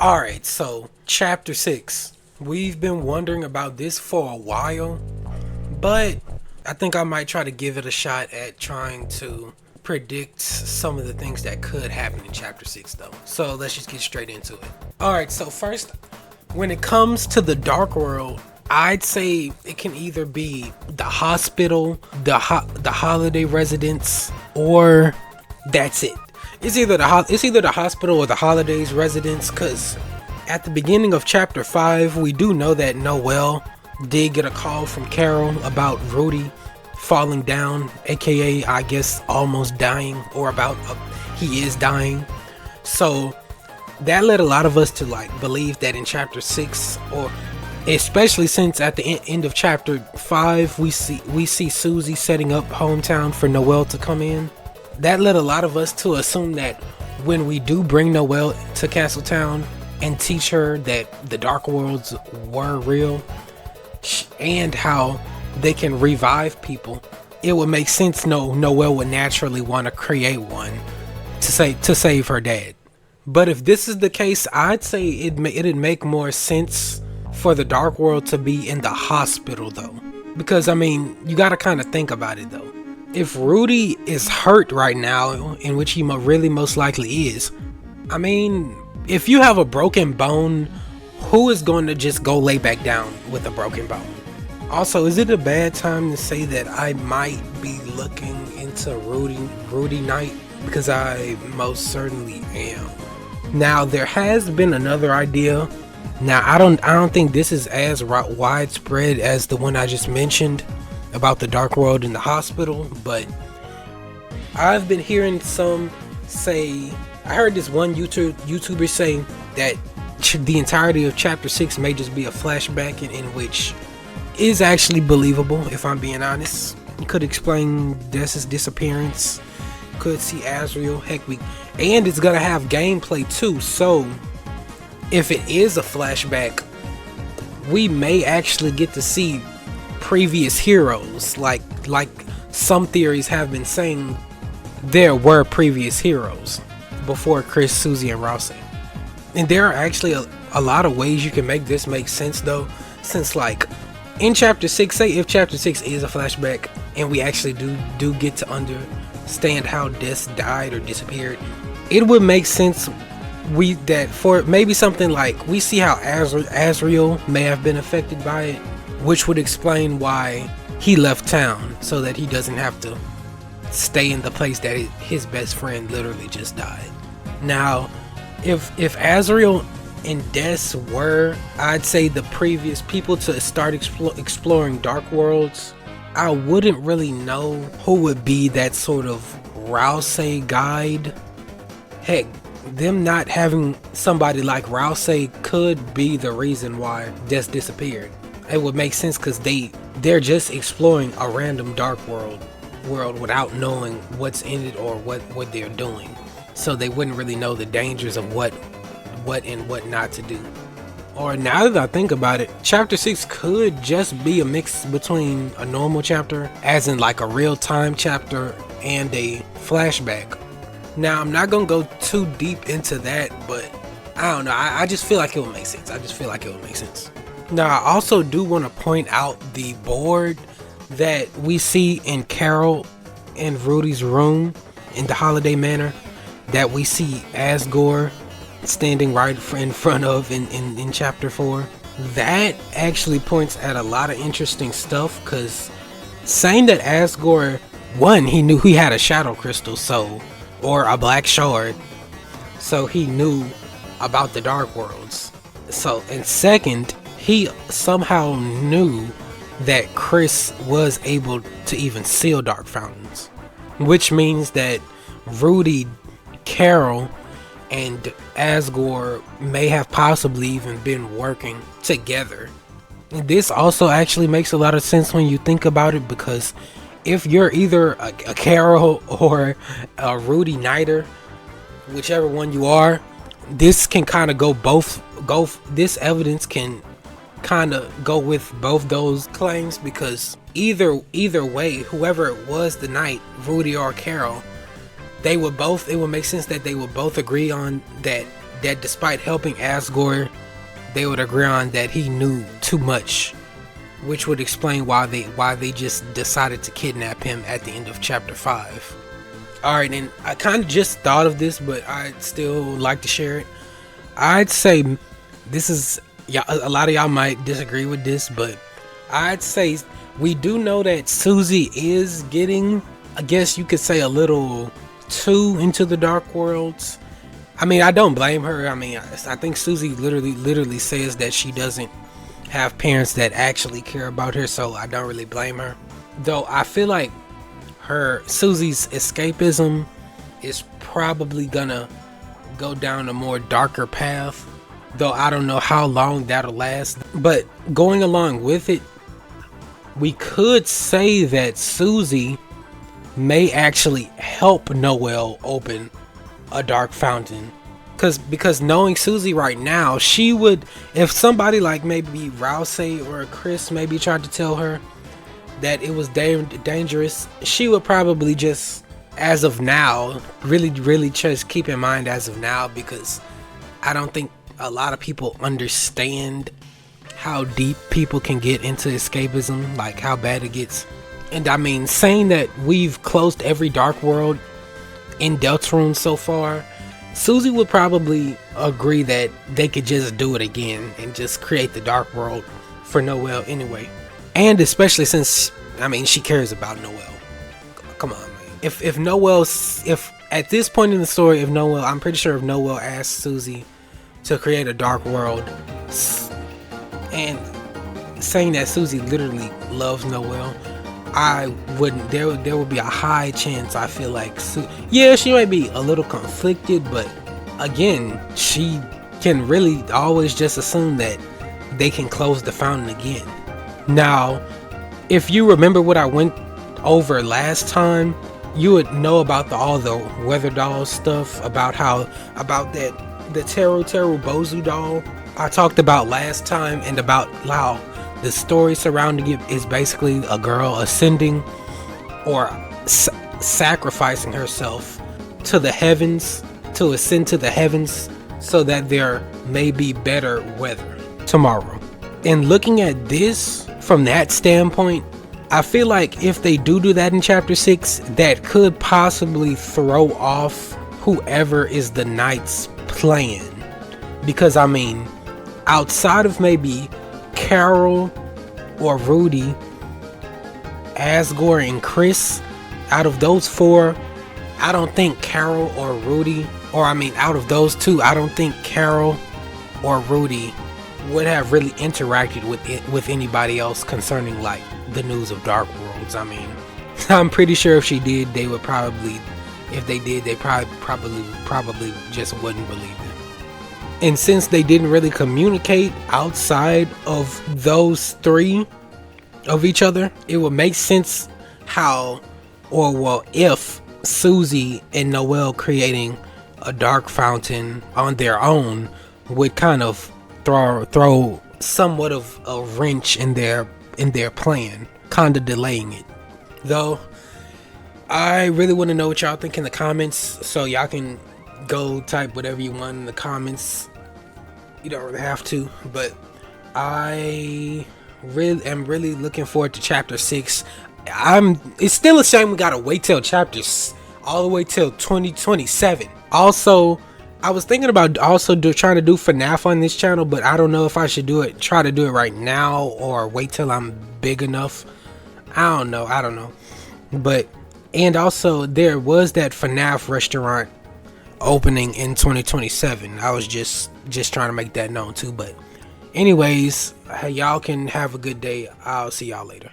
Alright, so chapter 6. We've been wondering about this for a while, but I think I might try to give it a shot at trying to predict some of the things that could happen in chapter 6 though. So let's just get straight into it. Alright, so first, when it comes to the Dark World, I'd say it can either be the hospital, the holiday residence, or that's it. It's either the hospital or the holidays residence, because at the beginning of chapter 5 we do know that Noelle did get a call from Carol about Rudy falling down, aka I guess almost dying, or about he is dying. So that led a lot of us to believe that in chapter 6, or especially since at the end of chapter 5 we see Susie setting up hometown for Noelle to come in. That led a lot of us to assume that when we do bring Noelle to Castletown and teach her that the Dark Worlds were real and how they can revive people, it would make sense Noelle would naturally want to create one to save her dad. But if this is the case, I'd say it'd make more sense for the Dark World to be in the hospital though. Because I mean, you gotta kind of think about it though. If Rudy is hurt right now, in which he really most likely is, I mean, if you have a broken bone, who is going to just go lay back down with a broken bone? Also, is it a bad time to say that I might be looking into Rudy Knight? Because I most certainly am. Now, there has been another idea. Now, I don't think this is as widespread as the one I just mentioned about the Dark World in the hospital, but I've been hearing some say, I heard this one YouTuber say that the entirety of chapter 6 may just be a flashback in which is actually believable, if I'm being honest. It could explain Des's disappearance, could see Azrael, and it's gonna have gameplay too, so if it is a flashback, we may actually get to see previous heroes, like some theories have been saying there were previous heroes before Chris, Susie, and Rousey. And there are actually a lot of ways you can make this make sense though, since in chapter 6, say if chapter 6 is a flashback and we actually do get to understand how Des died or disappeared, it would make sense for maybe something like we see how Azrael may have been affected by it, which would explain why he left town so that he doesn't have to stay in the place that his best friend literally just died. Now, if Azrael and Des were, I'd say, the previous people to start exploring Dark Worlds, I wouldn't really know who would be that sort of Rousey guide. Heck, them not having somebody like Rousey could be the reason why Des disappeared. It would make sense because they're just exploring a random Dark world without knowing what's in it or what they're doing. So they wouldn't really know the dangers of what and what not to do. Or now that I think about it, chapter 6 could just be a mix between a normal chapter, as in a real-time chapter, and a flashback. Now, I'm not gonna go too deep into that, but I don't know, I just feel like it would make sense. Now, I also do want to point out the board that we see in Carol and Rudy's room in the Holiday Manor, that we see Asgore standing right in front of in chapter 4. That actually points at a lot of interesting stuff, because saying that Asgore, one, he knew he had a shadow crystal, or a black shard, so he knew about the Dark Worlds. So, and second, he somehow knew that Chris was able to even seal dark fountains, which means that Rudy, Carol, and Asgore may have possibly even been working together. And this also actually makes a lot of sense when you think about it, because if you're either a Carol or a Rudy Knighter, whichever one you are, this can kind of this evidence can kind of go with both those claims, because either way, whoever it was, the knight, Rudy or Carol, it would make sense that they would both agree on that that despite helping Asgore, they would agree on that he knew too much, which would explain why they just decided to kidnap him at the end of chapter 5. Alright, and I kind of just thought of this, but I'd still like to share it. I'd say this is, yeah, a lot of y'all might disagree with this, but I'd say we do know that Susie is getting, I guess you could say, a little too into the dark worlds. I mean, I don't blame her. I mean, I think Susie literally says that she doesn't have parents that actually care about her, so I don't really blame her. Though I feel like Susie's escapism is probably gonna go down a more darker path, though I don't know how long that'll last. But going along with it, we could say that Susie may actually help Noelle open a dark fountain, because knowing Susie right now, she would, if somebody like maybe Rouse or Chris maybe tried to tell her that it was dangerous, she would probably just, as of now, really just keep in mind as of now, because I don't think a lot of people understand how deep people can get into escapism, like how bad it gets. And I mean, saying that we've closed every dark world in Deltarune so far, Susie would probably agree that they could just do it again and just create the dark world for Noelle anyway. And especially since, I mean, she cares about Noelle. Come on, man. If at this point in the story, I'm pretty sure if Noelle asked Susie to create a dark world, and saying that Susie literally loves Noelle, there would be a high chance, I feel like, yeah, she might be a little conflicted, but again, she can really always just assume that they can close the fountain again. Now, if you remember what I went over last time, you would know about all the Weather Doll stuff, about the Teru Bozu doll I talked about last time, and about how the story surrounding it is basically a girl ascending or sacrificing herself to the heavens, to ascend to the heavens, so that there may be better weather tomorrow. And looking at this from that standpoint, I feel like if they do that in chapter 6, that could possibly throw off whoever is the knight's plan. Because I mean, outside of maybe Carol or Rudy, Asgore and Chris, out of those four, I don't think Carol or Rudy, or I mean out of those two, I don't think Carol or Rudy would have really interacted with anybody else concerning like the news of Dark Worlds. I mean, I'm pretty sure if she did, they would probably, if they did, they probably just wouldn't believe them. And since they didn't really communicate outside of those three of each other, it would make sense if Susie and Noelle creating a dark fountain on their own would kind of throw somewhat of a wrench in their plan, kind of delaying it. Though I really want to know what y'all think in the comments, so y'all can go type whatever you want in the comments. You don't really have to, but I am really looking forward to chapter 6. It's still a shame we gotta wait till chapters all the way till 2027. Also, I was thinking about trying to do FNAF on this channel, but I don't know if I should try to do it right now or wait till I'm big enough. I don't know. But, and also there was that FNAF restaurant opening in 2027. I was just trying to make that known too. But anyways, y'all can have a good day. I'll see y'all later.